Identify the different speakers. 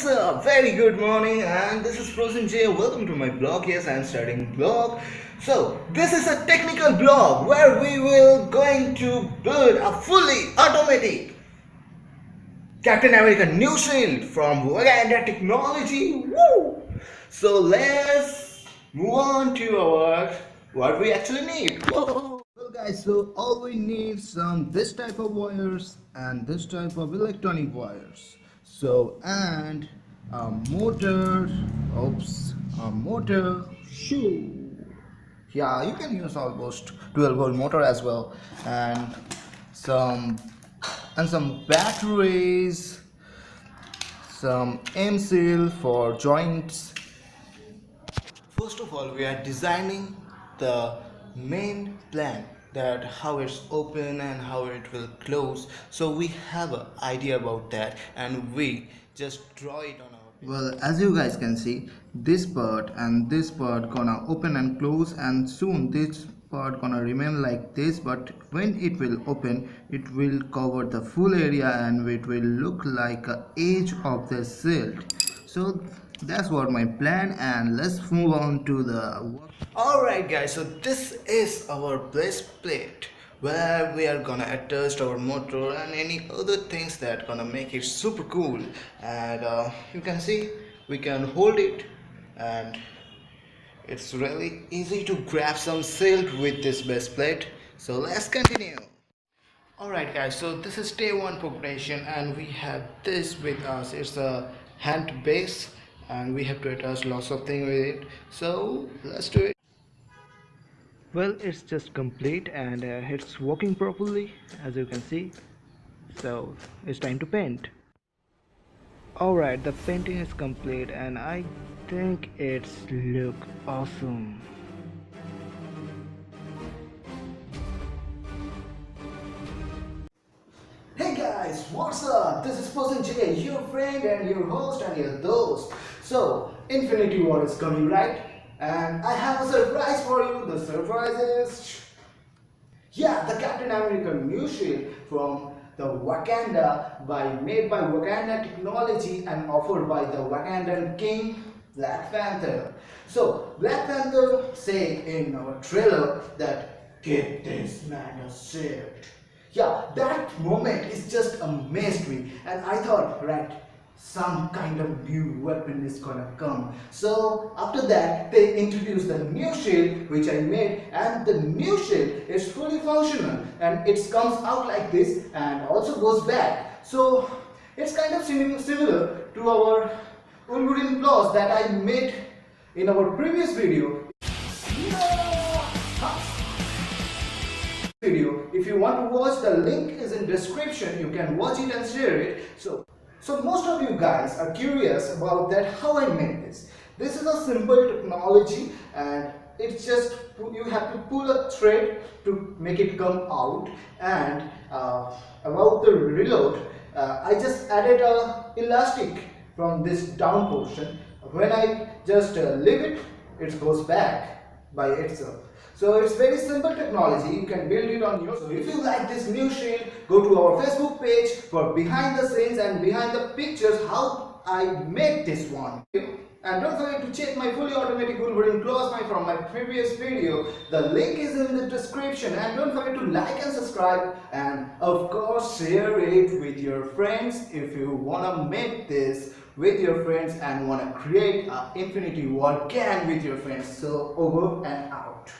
Speaker 1: What's up? Very good morning, and this is Frozen J. Welcome to my blog. Yes, I am starting blog. So this is a technical blog where we will going to build a fully automatic Captain America new shield from Wakanda technology. Woo! So let's move on to our what we actually need. Whoa. Well guys, so all we need some this type of wires and this type of electronic wires. So and a motor, a motor, shoo. Yeah, you can use almost 12-volt motor as well, and some some batteries, some M seal for joints. First of all, we are designing the main plan, that how it's open and how it will close. So we have an idea about that and we just draw it on our paper. Well, as you guys can see, this part and this part gonna open and close, and soon this part gonna remain like this, but when it will open it will cover the full area and it will look like a edge of the shield. So that's what my plan, and let's move on to the work. Alright guys, so this is our base plate where we are gonna attach our motor and any other things that gonna make it super cool. And you can see we can hold it, and it's really easy to grab some silk with this base plate. So let's continue. Alright guys, so this is day 1 preparation, and we have this with us. It's a hand base and we have to attach lots of things with it. So let's do it. Well, it's just complete and it's working properly, as you can see. So it's time to paint. Alright, the painting is complete and I think it's look awesome. Hey guys, what's up? This is Frozen J, your friend and your host and your host. So, Infinity War is coming, right? And I have a surprise for you. The surprise is, yeah, the Captain America new shield from the Wakanda, made by Wakanda technology and offered by the Wakandan king Black Panther. So Black Panther said in our trailer that give this man a shield. Yeah, that moment is just amazed me, and I thought, right, some kind of new weapon is gonna come. So after that they introduced the new shield which I made, and the new shield is fully functional and it comes out like this and also goes back. So it's kind of similar to our wolverine claws that I made in our previous video. If you want to watch, the link is in description. You can watch it and share it. So most of you guys are curious about that, how I made this. This is a simple technology, and it's just you have to pull a thread to make it come out. And about the reload, I just added a elastic from this down portion. When I just leave it, it goes back by itself. So it's very simple technology. You can build it on your. So if you like this new shield, go to our Facebook page for behind the scenes and behind the pictures how I made this one. And don't forget to check my fully automatic Wolverine claws from my previous video. The link is in the description. And don't forget to like and subscribe, and of course share it with your friends if you wanna make this with your friends and wanna create an Infinity War gang with your friends. So over and out.